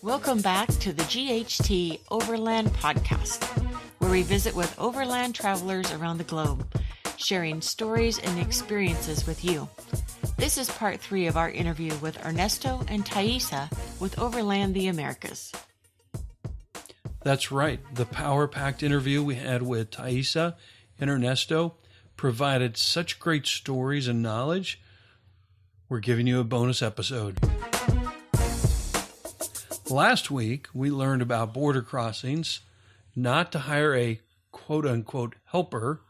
Welcome back to the GHT Overland Podcast, where we visit with overland travelers around the globe, sharing stories and experiences with you. This is part 3 of our interview with Ernesto and Taisa with Overland The Americas. That's right. The power-packed interview we had with Taisa and Ernesto provided such great stories and knowledge. We're giving you a bonus episode. Last week, we learned about border crossings, not to hire a quote-unquote helper,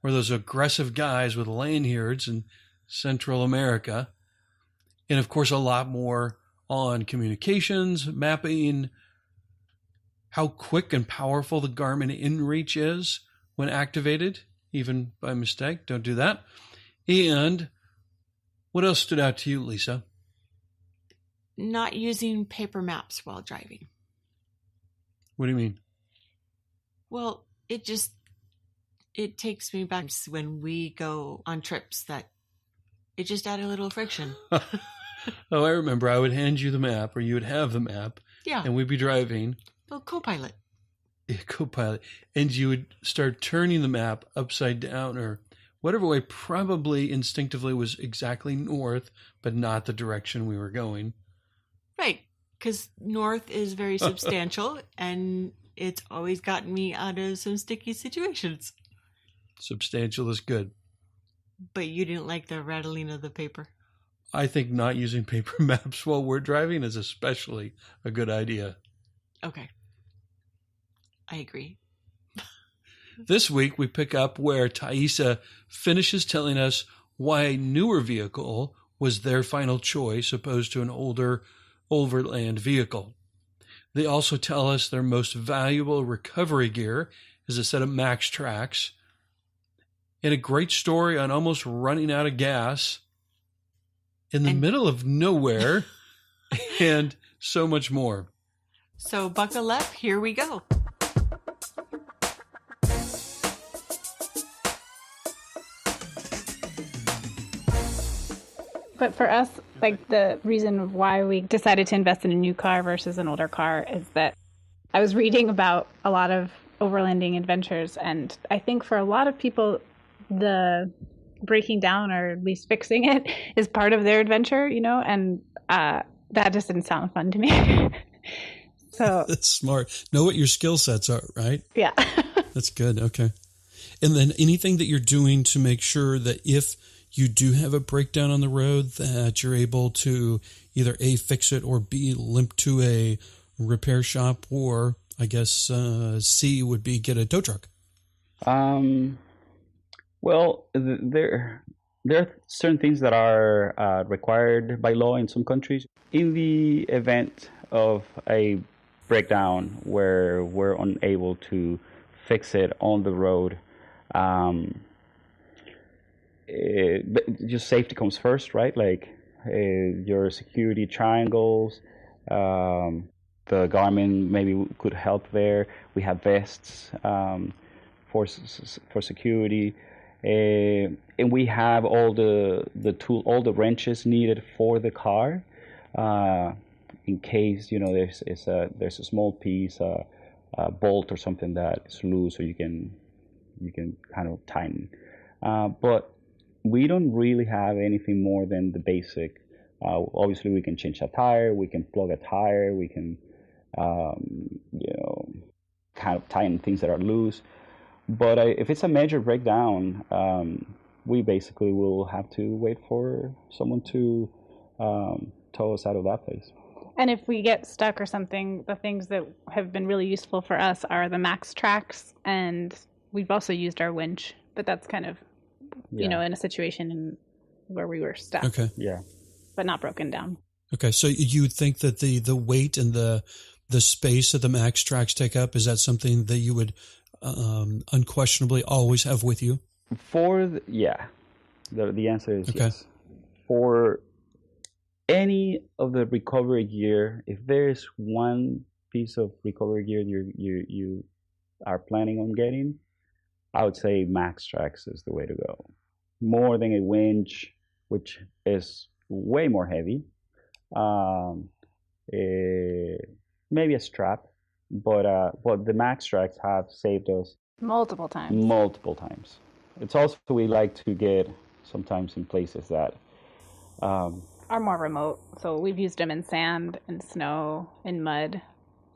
or those aggressive guys with lanyards in Central America, and of course a lot more on communications, mapping, how quick and powerful the Garmin InReach is when activated, even by mistake. Don't do that. And what else stood out to you, Lisa? Not using paper maps while driving. What do you mean? Well, it takes me back to when we go on trips that it just added a little friction. Oh, I remember. I would hand you the map, or you would have the map. Yeah. And we'd be driving. Well, co-pilot. Yeah, co-pilot. And you would start turning the map upside down, or whatever way, probably instinctively was exactly north, but not the direction we were going. Right. Because north is very substantial, and it's always gotten me out of some sticky situations. Substantial is good. But you didn't like the rattling of the paper? I think not using paper maps while we're driving is especially a good idea. Okay. I agree. This week, we pick up where Taisa finishes telling us why a newer vehicle was their final choice opposed to an older overland vehicle. They also tell us their most valuable recovery gear is a set of Max Tracks, and a great story on almost running out of gas in the middle of nowhere, and so much more. So buckle up, here we go. But for us, like the reason why we decided to invest in a new car versus an older car is that I was reading about a lot of overlanding adventures, and I think for a lot of people, the breaking down or at least fixing it is part of their adventure, you know, and that just didn't sound fun to me. So that's smart. Know what your skill sets are, right? Yeah. That's good. Okay. And then anything that you're doing to make sure that if you do have a breakdown on the road, that you're able to either A, fix it, or B, limp to a repair shop, or I guess C would be get a tow truck. Well, there are certain things that are required by law in some countries. In the event of a breakdown where we're unable to fix it on the road, just safety comes first, right? Like your security triangles, the Garmin maybe could help there. We have vests for security. And we have all the wrenches needed for the car, in case there's a small piece, a bolt or something that is loose, so you can kind of tighten. But we don't really have anything more than the basic. Obviously, we can change a tire, we can plug a tire, we can kind of tighten things that are loose. But if it's a major breakdown, we basically will have to wait for someone to tow us out of that place. And if we get stuck or something, the things that have been really useful for us are the Max Tracks, and we've also used our winch, but that's kind of, in a situation where we were stuck. Okay. Yeah. But not broken down. Okay, so you would think that the weight and the space that the Max Tracks take up, is that something that you would unquestionably always have with you? The answer is yes. For any of the recovery gear, if there's one piece of recovery gear you are planning on getting, I would say Max Tracks is the way to go. More than a winch, which is way more heavy. maybe a strap, but the max strikes have saved us multiple times. Multiple times. It's also we like to get sometimes in places that are more remote. So we've used them in sand, in snow, in mud.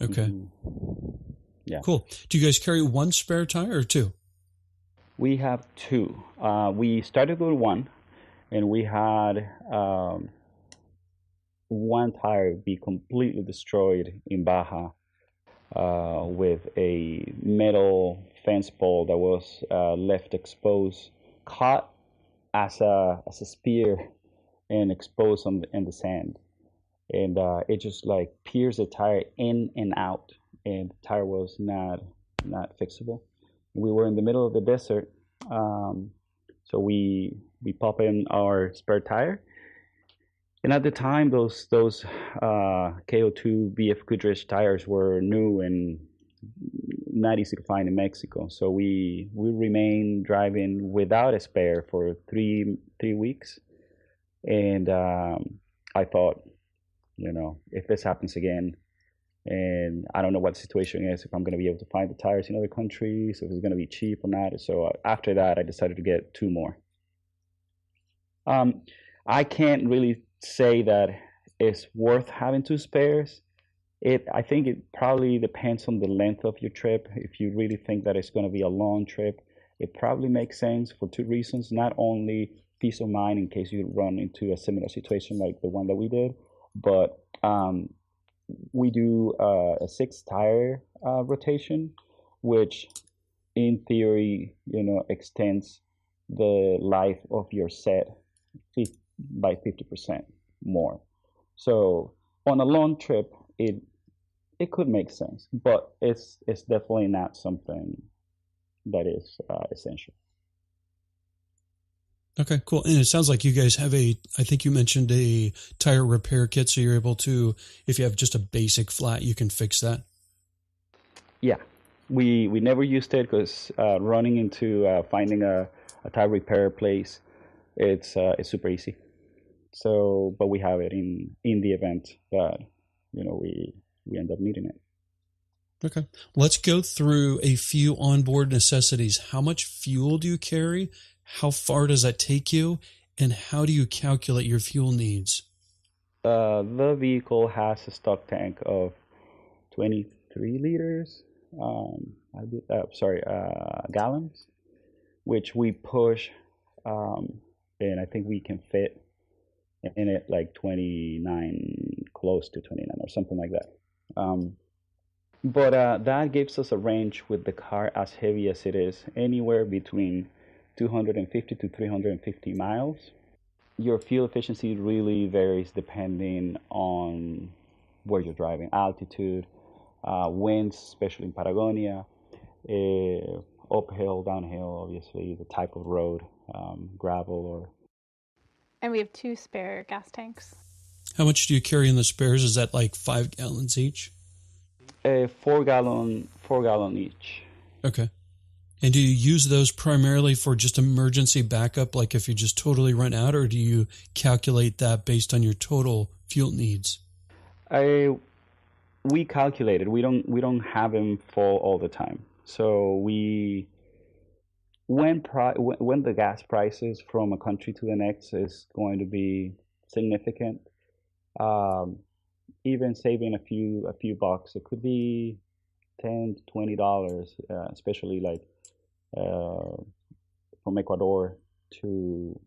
Okay. Mm-hmm. Yeah. Cool. Do you guys carry one spare tire or two? We have two. We started with one, and we had one tire be completely destroyed in Baja with a metal fence pole that was left exposed, caught as a spear and exposed in the sand. And it just like pierced the tire in and out, and the tire was not fixable. We were in the middle of the desert, so we pop in our spare tire. And at the time, those KO2 BF Goodrich tires were new and not easy to find in Mexico. So we remained driving without a spare for three weeks. And I thought, if this happens again, and I don't know what the situation is, if I'm going to be able to find the tires in other countries, if it's going to be cheap or not. So after that, I decided to get two more. I can't really say that it's worth having two spares. I think it probably depends on the length of your trip. If you really think that it's going to be a long trip, it probably makes sense for two reasons. Not only peace of mind in case you run into a similar situation like the one that we did, but we do a 6-tire rotation, which in theory, extends the life of your set by 50% more. So on a long trip, it could make sense, but it's definitely not something that is essential. Okay, cool. And it sounds like you guys have I think you mentioned a tire repair kit, so you're able to, if you have just a basic flat, you can fix that. Yeah, we never used it because running into finding a tire repair place, it's super easy. So, but we have it in the event that we end up needing it. Okay, let's go through a few onboard necessities. How much fuel do you carry? How far does that take you? And how do you calculate your fuel needs? The vehicle has a stock tank of 23 liters, gallons, which we push, and I think we can fit in it like 29, close to 29 or something like that. But that gives us a range with the car as heavy as it is, anywhere between 250 to 350 miles. Your fuel efficiency really varies depending on where you're driving, altitude, winds, especially in Patagonia, uphill, downhill, obviously, the type of road, gravel or... And we have 2 spare gas tanks. How much do you carry in the spares? Is that like 5 gallons each? 4 gallon each. Okay. And do you use those primarily for just emergency backup, like if you just totally run out, or do you calculate that based on your total fuel needs? We calculate it. We don't have them full all the time. So when the gas prices from a country to the next is going to be significant, even saving a few bucks, it could be $10 to $20, especially like from Ecuador to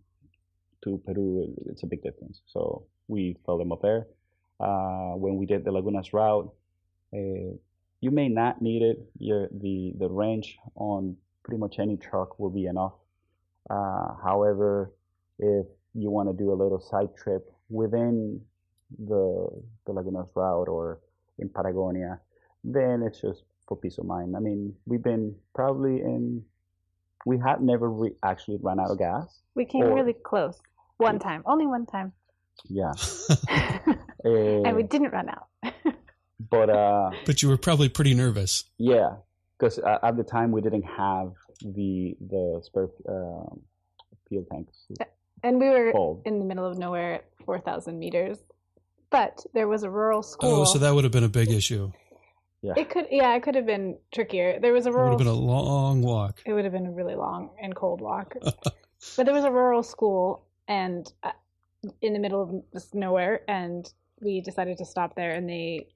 Peru. It's a big difference. So we fill them up there. When we did the Lagunas route, you may not need it. The range on pretty much any truck will be enough. However, if you want to do a little side trip within the Lagunas route or in Patagonia, then it's just for peace of mind. I mean, we've been we have never actually run out of gas. We came really close. Only one time. Yeah. And we didn't run out. But you were probably pretty nervous. Yeah, because at the time we didn't have the spare fuel tanks. And we were in the middle of nowhere at 4,000 meters. But there was a rural school. Oh, so that would have been a big issue. Yeah. It could have been trickier. There was a It would rural. have been a long walk. It would have been a really long and cold walk. But there was a rural school and in the middle of nowhere, and we decided to stop there. And the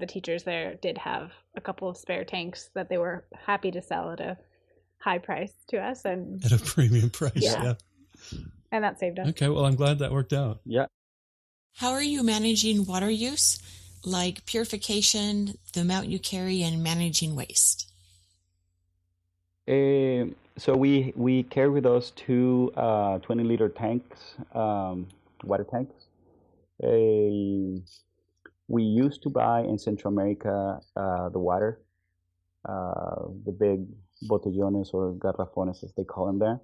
teachers there, did have a couple of spare tanks that they were happy to sell at a high price to us, and At a premium price, Yeah. and that saved us. Okay, well, I'm glad that worked out. Yeah. How are you managing water use, like purification, the amount you carry, and managing waste? So we carry with us two 20-liter tanks, water tanks. We used to buy in Central America the water, the big botellones or garrafones as they call them there,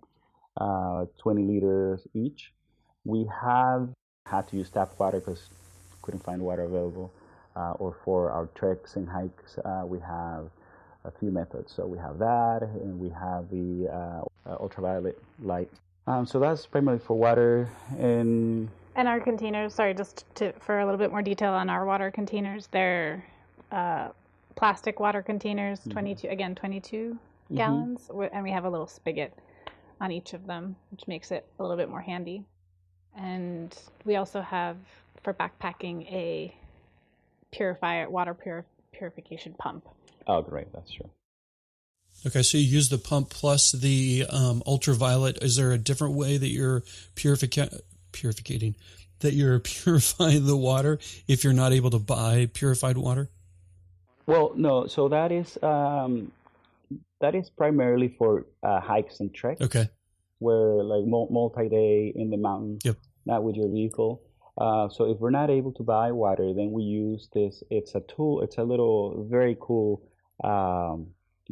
20 liters each. We have had to use tap water because couldn't find water available, or for our treks and hikes we have a few methods. So we have that, and we have the ultraviolet light. So that's primarily for water. And our containers, sorry, for a little bit more detail on our water containers, they're plastic water containers, 22 gallons, and we have a little spigot on each of them, which makes it a little bit more handy. And we also have, for backpacking, a water purification pump. Oh, great, that's true. Okay, so you use the pump plus the ultraviolet. Is there a different way that you're purifying the water if you're not able to buy purified water? Well, no. So that is primarily for hikes and treks. Okay. Where like multi-day in the mountains, Yep. Not with your vehicle. So if we're not able to buy water, then we use this. It's a tool. It's a little very cool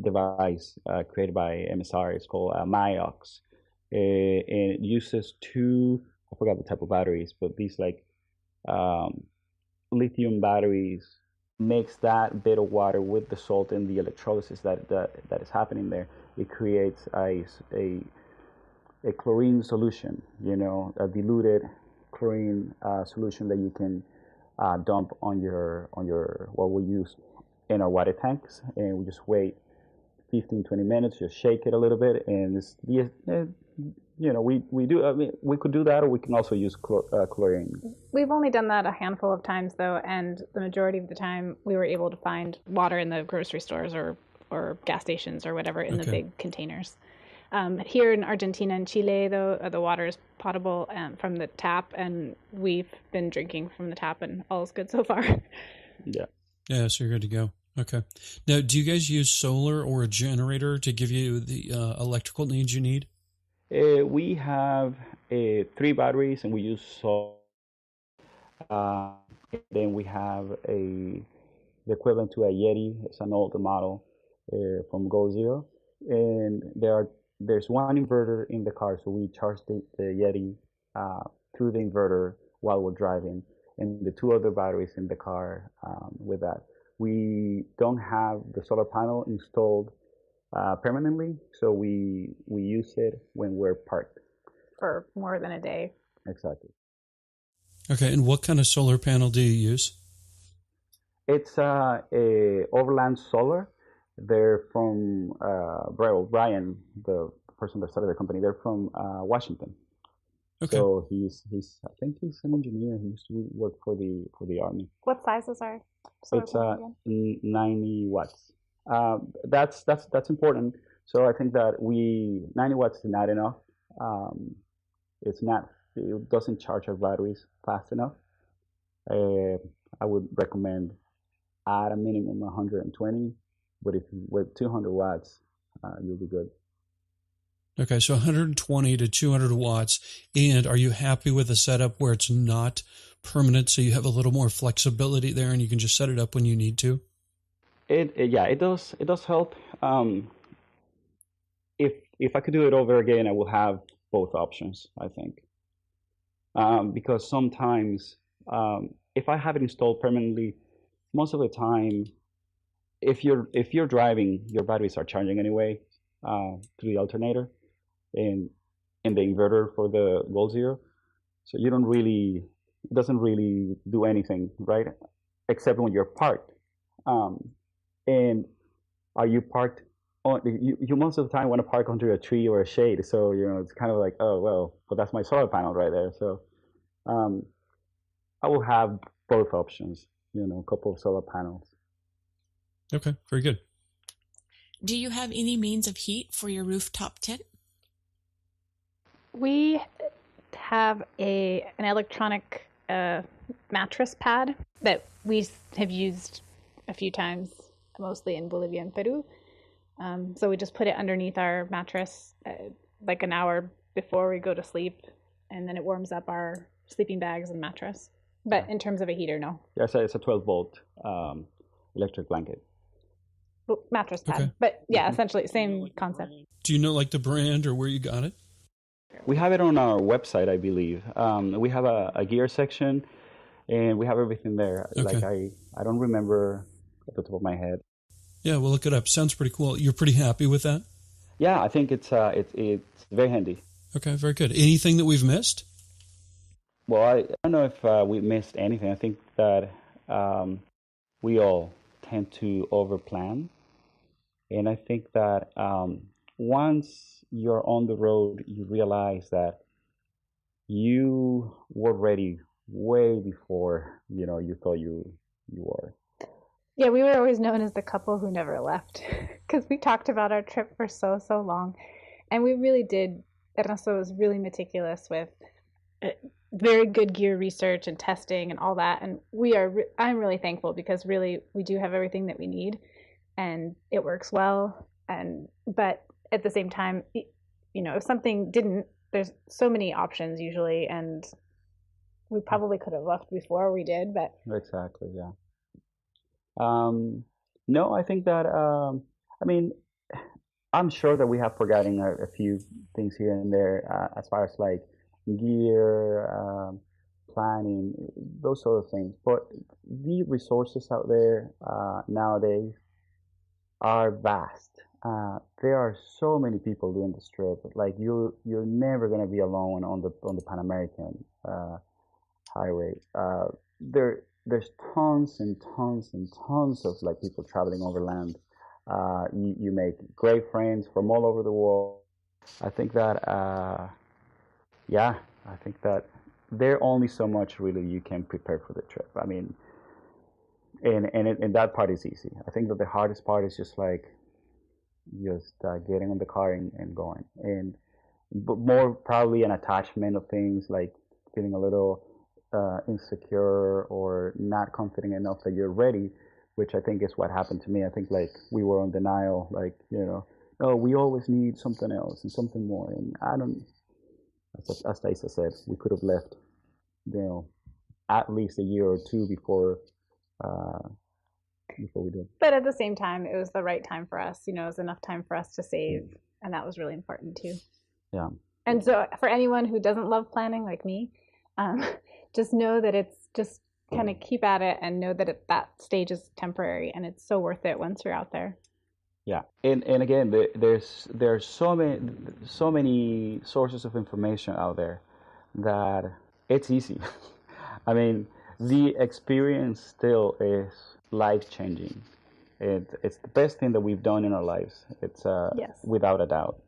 device created by MSR. It's called Myox, and it uses two. I forgot the type of batteries, but these like lithium batteries mix that bit of water with the salt and the electrolysis that is happening there. It creates a chlorine solution, a diluted chlorine solution that you can dump on your what we use in our water tanks, and we just wait 15-20 minutes, just shake it a little bit, and we do. I mean, we could do that, or we can also use chlorine. We've only done that a handful of times, though, and the majority of the time we were able to find water in the grocery stores or gas stations or whatever in the big containers. Here in Argentina and Chile, though, the water is potable from the tap, and we've been drinking from the tap, and all is good so far. Yeah. Yeah, so you're good to go. Okay. Now, do you guys use solar or a generator to give you the electrical needs you need? We have 3 batteries, and we use solar. Then we have the equivalent to a Yeti. It's an older model from Goal Zero, and there's one inverter in the car, so we charge the Yeti through the inverter while we're driving, and the 2 other batteries in the car with that. We don't have the solar panel installed permanently, so we use it when we're parked. For more than a day. Exactly. Okay, and what kind of solar panel do you use? It's a Overland Solar. They're from Brian, the person that started the company. They're from Washington. Okay. So I think he's an engineer. He used to work for the Army. What sizes are? It's 90 watts. That's important. So I think that 90 watts is not enough. It doesn't charge our batteries fast enough. I would recommend at a minimum 120, but if with 200 watts, you'll be good. Okay, so 120 to 200 watts. And are you happy with a setup where it's not permanent, so you have a little more flexibility there and you can just set it up when you need to? It does help. If I could do it over again, I will have both options, I think. Because sometimes if I have it installed permanently, most of the time, if you're driving, your batteries are charging anyway through the alternator and the inverter for the Goal Zero. So it doesn't really do anything, right? Except when you're parked. And are you parked on? You most of the time want to park under a tree or a shade, so it's kind of like, oh well, but that's my solar panel right there. So um, I will have both options. A couple of solar panels. Okay, very good. Do you have any means of heat for your rooftop tent? We have an electronic mattress pad that we have used a few times, mostly in Bolivia and Peru. So we just put it underneath our mattress like an hour before we go to sleep, and then it warms up our sleeping bags and mattress. But in terms of a heater, no. Yeah, so it's a 12-volt electric blanket. Mattress pad. Okay. But yeah, essentially same concept. Do you know like the brand or where you got it? We have it on our website, I believe. We have a gear section, and we have everything there. Okay. Like I don't remember at the top of my head. Yeah, we'll look it up. Sounds pretty cool. You're pretty happy with that? Yeah, I think it's very handy. Okay, very good. Anything that we've missed? Well, I don't know if we missed anything. I think that we all tend to overplan, and I think that once you're on the road, you realize that you were ready way before you thought you were. Yeah, we were always known as the couple who never left because we talked about our trip for so long, and we really did. Ernesto was really meticulous with very good gear research and testing and all that, and I'm really thankful because really we do have everything that we need, and it works well. But at the same time, if something didn't, there's so many options usually, and we probably could have left before we did, but Exactly, yeah. No, I think that I'm sure that we have forgotten a few things here and there as far as like gear, planning, those sort of things. But the resources out there nowadays are vast. There are so many people doing this trip. Like you're never gonna be alone on the Pan American highway. There's tons and tons and tons of like people traveling overland. You make great friends from all over the world. I think that I think that there's only so much really you can prepare for the trip. I mean, and that part is easy. I think that the hardest part is just getting on the car and going, but more probably an attachment of things, like feeling a little insecure or not confident enough that you're ready, which I think is what happened to me. I think like we were on denial, like oh, we always need something else and something more, and I don't. As Taisa said, we could have left, at least a year or two before we did. But at the same time, it was the right time for us. It was enough time for us to save, and that was really important too. Yeah. And so, for anyone who doesn't love planning like me, just know that it's just kind of keep at it and know that that stage is temporary, and it's so worth it once you're out there. Yeah, and again, there's so many sources of information out there that it's easy. I mean, the experience still is life-changing. It's the best thing that we've done in our lives. It's Yes. Without a doubt.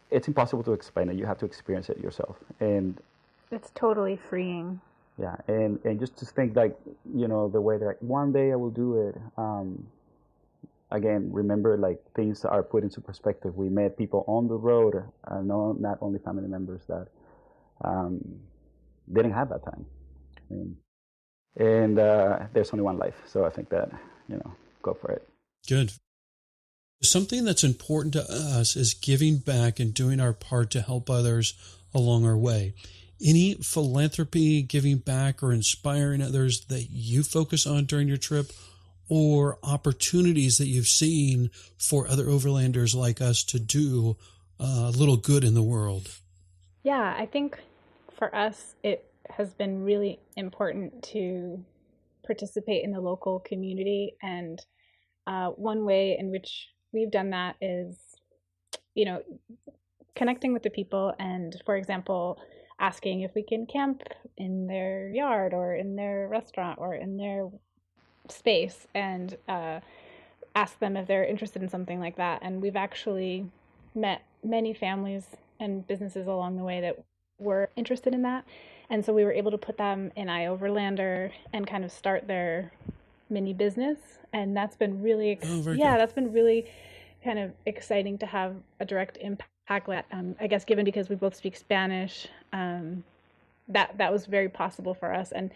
It's impossible to explain it. You have to experience it yourself, and It's totally freeing. yeah, and just to think like the way that one day I will do it. Again, remember, like, things are put into perspective. We met people on the road, not only family members that didn't have that time. And there's only one life, so I think that go for it. Good. Something that's important to us is giving back and doing our part to help others along our way. Any philanthropy, giving back, or inspiring others that you focus on during your trip, or opportunities that you've seen for other overlanders like us to do a little good in the world? Yeah, I think for us, it has been really important to participate in the local community. And one way in which we've done that is, connecting with the people and, for example, asking if we can camp in their yard or in their restaurant or in their space and ask them if they're interested in something like that. And we've actually met many families and businesses along the way that were interested in that. And so we were able to put them in iOverlander and kind of start their mini business. And that's been really, that's been really kind of exciting to have a direct impact. I guess given because we both speak Spanish, that was very possible for us. And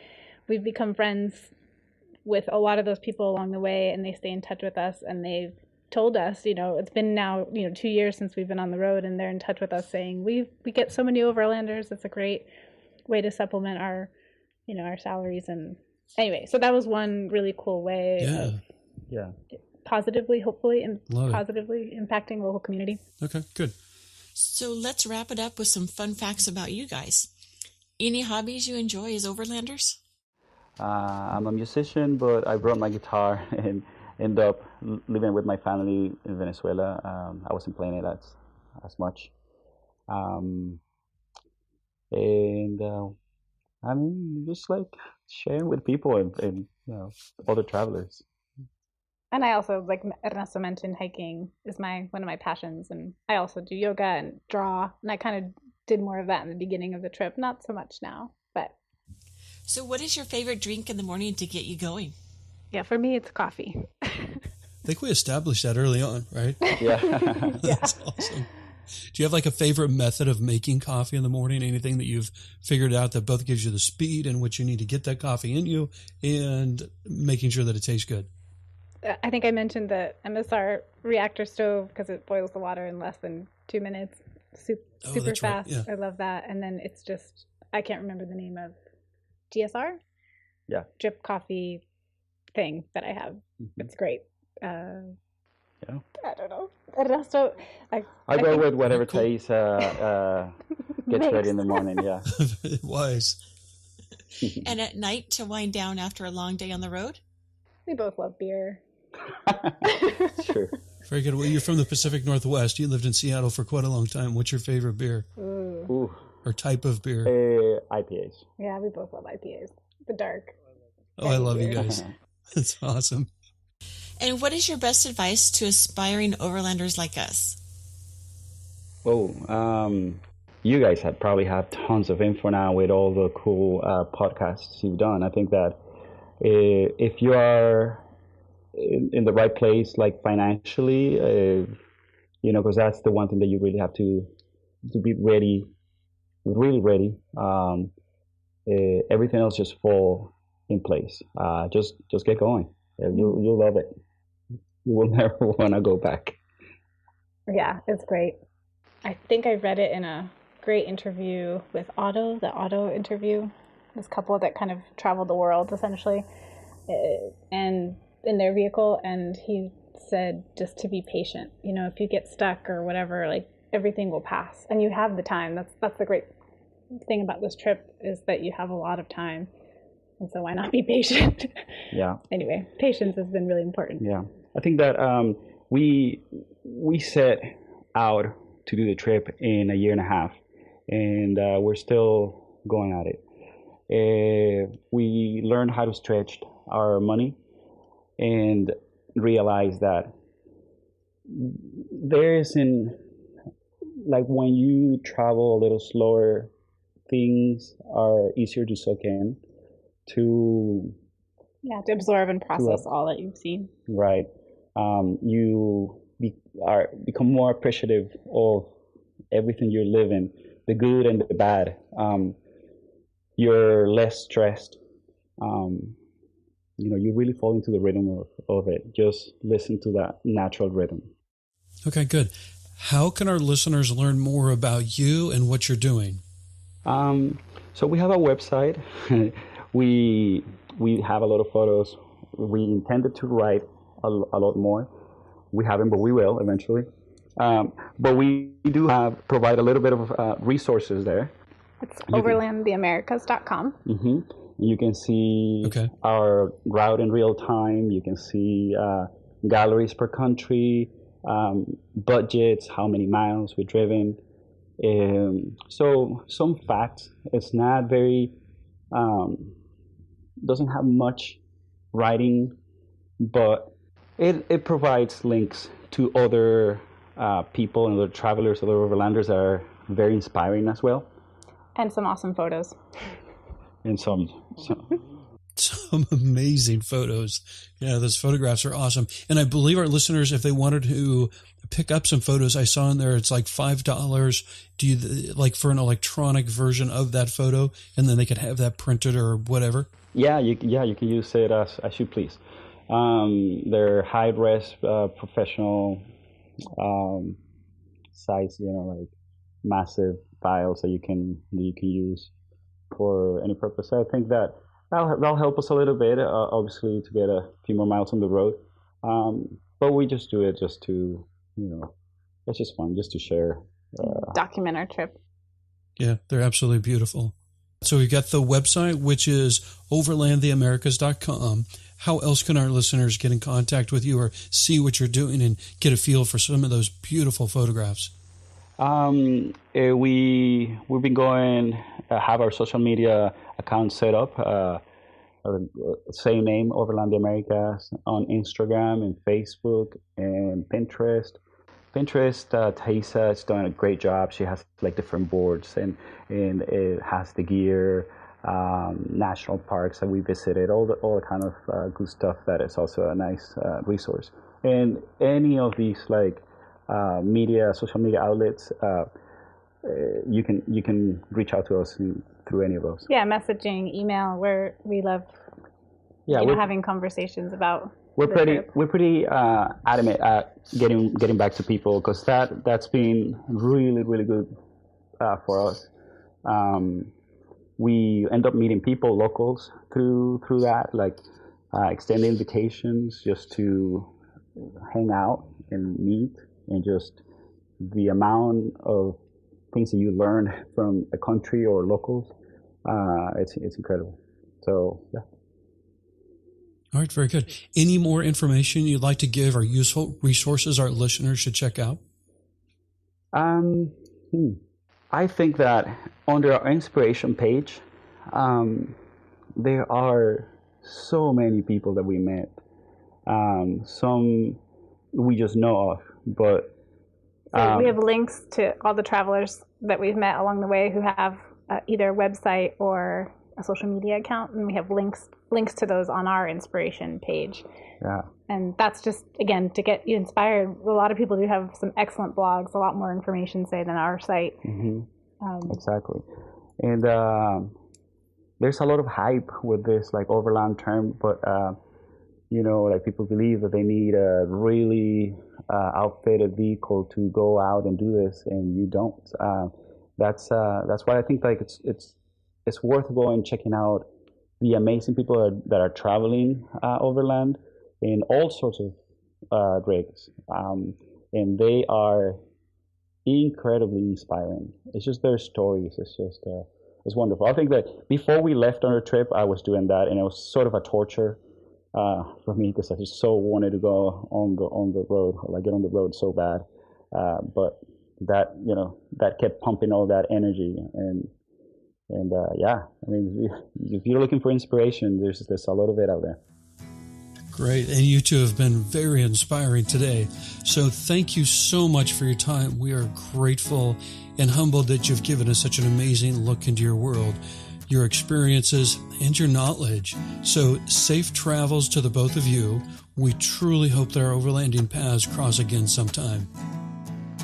we've become friends with a lot of those people along the way, and they stay in touch with us, and they've told us, it's been now, 2 years since we've been on the road, and they're in touch with us saying, we get so many overlanders. It's a great way to supplement our, our salaries. And anyway, so that was one really cool way of positively, hopefully, and positively impacting the local community. Okay, good. So let's wrap it up with some fun facts about you guys. Any hobbies you enjoy as overlanders? I'm a musician, but I brought my guitar and ended up living with my family in Venezuela. I wasn't playing it as much. And I mean, just like sharing with people and other travelers. And I also, like Ernesto mentioned, hiking is one of my passions. And I also do yoga and draw. And I kind of did more of that in the beginning of the trip. Not so much now, but. So what is your favorite drink in the morning to get you going? Yeah, for me, it's coffee. I think we established that early on, right? Yeah. That's awesome. Do you have like a favorite method of making coffee in the morning? Anything that you've figured out that both gives you the speed in which you need to get that coffee in you and making sure that it tastes good? I think I mentioned the MSR reactor stove because it boils the water in less than 2 minutes. Super fast. Right. Yeah. I love that. And then it's just, I can't remember the name of GSR? Yeah. Drip coffee thing that I have. Mm-hmm. It's great. Yeah. I don't know. Ernesto, I go with whatever Taisa gets ready in the morning. Yeah. Wise. And at night to wind down after a long day on the road? We both love beer. Sure. Very good. Well, you're from the Pacific Northwest. You lived in Seattle for quite a long time. What's your favorite beer? Ooh. Or type of beer? IPAs. Yeah, we both love IPAs. The dark. Oh, I love you guys. That's awesome. And what is your best advice to aspiring overlanders like us? You guys probably have tons of info now with all the cool podcasts you've done. I think that if you are in the right place, like financially, because that's the one thing that you really have to be ready, really ready. Everything else just fall in place. Just get going. You'll love it. You will never want to go back. Yeah, it's great. I think I read it in a great interview with Otto, the Otto interview. This couple that kind of traveled the world essentially, and in their vehicle, and he said just to be patient. If you get stuck or whatever, like everything will pass, and you have the time. That's the great thing about this trip is that you have a lot of time, and so why not be patient? Yeah. Anyway, patience has been really important. Yeah, I think that we set out to do the trip in a year and a half, and we're still going at it. We learned how to stretch our money and realize that there isn't, like when you travel a little slower, things are easier to soak in, to absorb and process all that you've seen. Right. You become more appreciative of everything you're living, the good and the bad. You're less stressed. You really fall into the rhythm of it. Just listen to that natural rhythm. Okay, good. How can our listeners learn more about you and what you're doing? So we have a website. we have a lot of photos. We intended to write a lot more. We haven't, but we will eventually. But we do provide a little bit of resources there. It's overlandtheamericas.com. Mm-hmm. You can see our route in real time. You can see galleries per country, budgets, how many miles we've driven. So some facts. It's not very, doesn't have much writing but it provides links to other people and other travelers, other overlanders that are very inspiring as well. And some awesome photos. And some amazing photos. Yeah, those photographs are awesome. And I believe our listeners, if they wanted to pick up some photos, I saw in there it's like $5. Do you like for an electronic version of that photo, and then they could have that printed or whatever? Yeah, you can use it as you please. They're high-res, professional size, like massive files that you can use for any purpose. So I think that'll help us a little bit, obviously, to get a few more miles on the road. But we just do it just to, it's just fun, just to share. Document our trip. Yeah, they're absolutely beautiful. So we've got the website, which is overlandtheamericas.com. How else can our listeners get in contact with you or see what you're doing and get a feel for some of those beautiful photographs? We've been going, have our social media account set up, same name, Overland The Americas, on Instagram and Facebook and Pinterest. Taisa has done a great job. She has like different boards and it has the gear, national parks that we visited, all the kind of good stuff that is also a nice resource. And any of these like social media outlets, you can reach out to us through any of those. Yeah, messaging, email, we love having conversations about. We're pretty adamant at getting back to people, because that's been really, really good for us. We end up meeting people, locals, through that, like extend invitations just to hang out and meet, and just the amount of things that you learn from a country or locals, it's incredible. So yeah. All right, very good. Any more information you'd like to give or useful resources our listeners should check out? I think that under our inspiration page, there are so many people that we met. Some we just know of, but we have links to all the travelers that we've met along the way who have either a website or a social media account, and we have links to those on our inspiration page. Yeah. And that's just, again, to get you inspired. A lot of people do have some excellent blogs, a lot more information, say, than our site. Mm-hmm. Exactly. And there's a lot of hype with this like overland term, but like people believe that they need a really outfitted vehicle to go out and do this, and you don't. That's why I think like it's worth going checking out the amazing people that are traveling overland in all sorts of rigs, and they are incredibly inspiring. It's just their stories. It's wonderful. I think that before we left on our trip, I was doing that, and it was sort of a torture for me, because I just so wanted to go on the road, like get on the road so bad. But that kept pumping all that energy, and yeah, I mean, if you're looking for inspiration, there's a lot of it out there. Great. And you two have been very inspiring today. So thank you so much for your time. We are grateful and humbled that you've given us such an amazing look into your world, your experiences, and your knowledge. So safe travels to the both of you. We truly hope that our overlanding paths cross again sometime.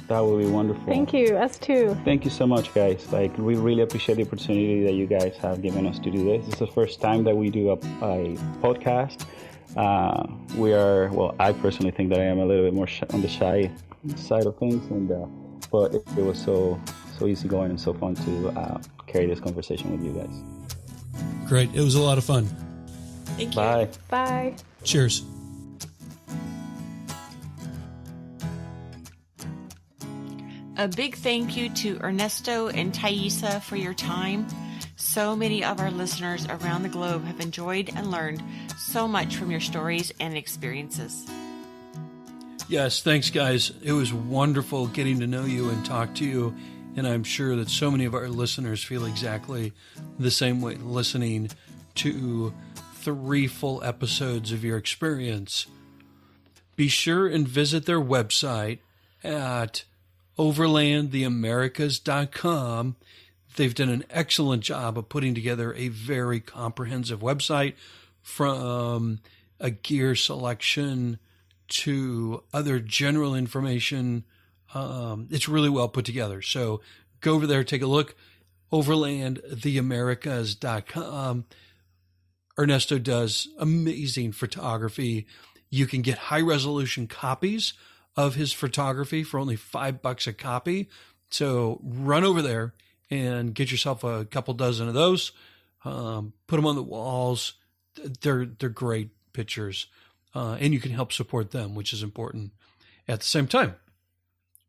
That would be wonderful. Thank you. Us too. Thank you so much, guys. Like, we really appreciate the opportunity that you guys have given us to do this. It's the first time that we do a podcast. I personally think that I am a little bit more on the shy side of things, but it was so easy going and so fun to carry this conversation with you guys. Great. It was a lot of fun. Thank you. Bye. Bye. Cheers. A big thank you to Ernesto and Taisa for your time. So many of our listeners around the globe have enjoyed and learned so much from your stories and experiences. Yes, thanks, guys. It was wonderful getting to know you and talk to you, and I'm sure that so many of our listeners feel exactly the same way listening to 3 full episodes of your experience. Be sure and visit their website at overlandtheamericas.com. They've done an excellent job of putting together a very comprehensive website, from a gear selection to other general information. It's really well put together. So go over there, take a look. Overlandtheamericas.com. Ernesto does amazing photography. You can get high resolution copies of his photography for only $5 a copy. So run over there and get yourself a couple dozen of those. Put them on the walls. They're great pictures. And you can help support them, which is important at the same time.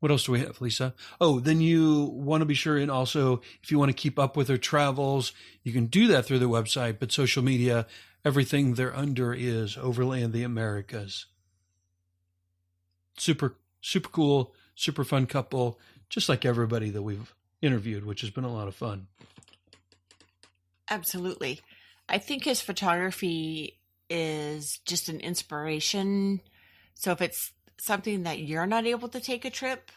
What else do we have, Lisa? Oh, then you want to be sure, and also if you want to keep up with their travels, you can do that through their website, but social media, everything they're under is Overland The Americas. Super, super cool, super fun couple, just like everybody that we've interviewed, which has been a lot of fun. Absolutely. I think his photography is just an inspiration. So if it's something that you're not able to take a trip,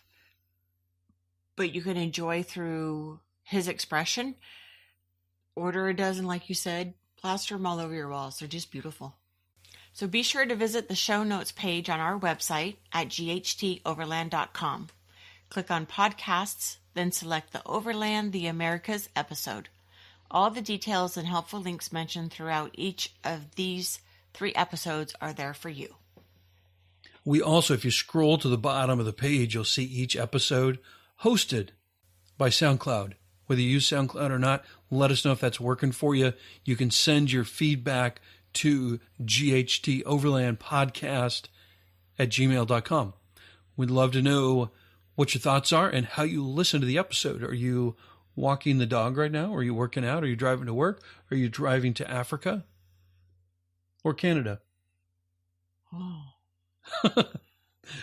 but you can enjoy through his expression, order a dozen, like you said, plaster them all over your walls. They're just beautiful. So be sure to visit the show notes page on our website at GHToverland.com. Click on podcasts, then select the Overland The Americas episode. All the details and helpful links mentioned throughout each of these 3 episodes are there for you. We also, if you scroll to the bottom of the page, you'll see each episode hosted by SoundCloud. Whether you use SoundCloud or not, let us know if that's working for you. You can send your feedback to GHT Overland Podcast at gmail.com. We'd love to know what your thoughts are and how you listen to the episode. Are you walking the dog right now? Are you working out? Are you driving to work? Are you driving to Africa or Canada? Oh.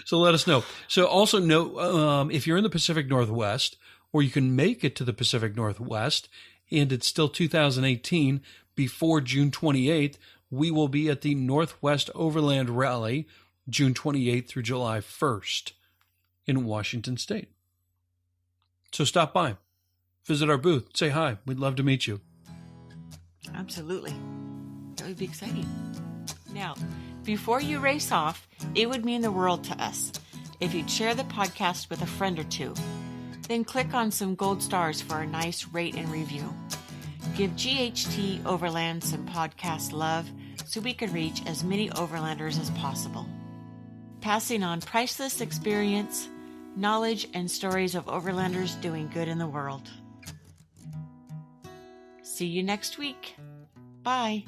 So let us know. So also note, if you're in the Pacific Northwest, or you can make it to the Pacific Northwest, and it's still 2018, before June 28th, we will be at the Northwest Overland Rally, June 28th through July 1st in Washington State. So stop by, visit our booth, say hi. We'd love to meet you. Absolutely. That would be exciting. Now, before you race off, it would mean the world to us if you'd share the podcast with a friend or two. Then click on some gold stars for a nice rate and review. Give GHT Overland some podcast love so we can reach as many overlanders as possible. Passing on priceless experience, knowledge, and stories of overlanders doing good in the world. See you next week. Bye.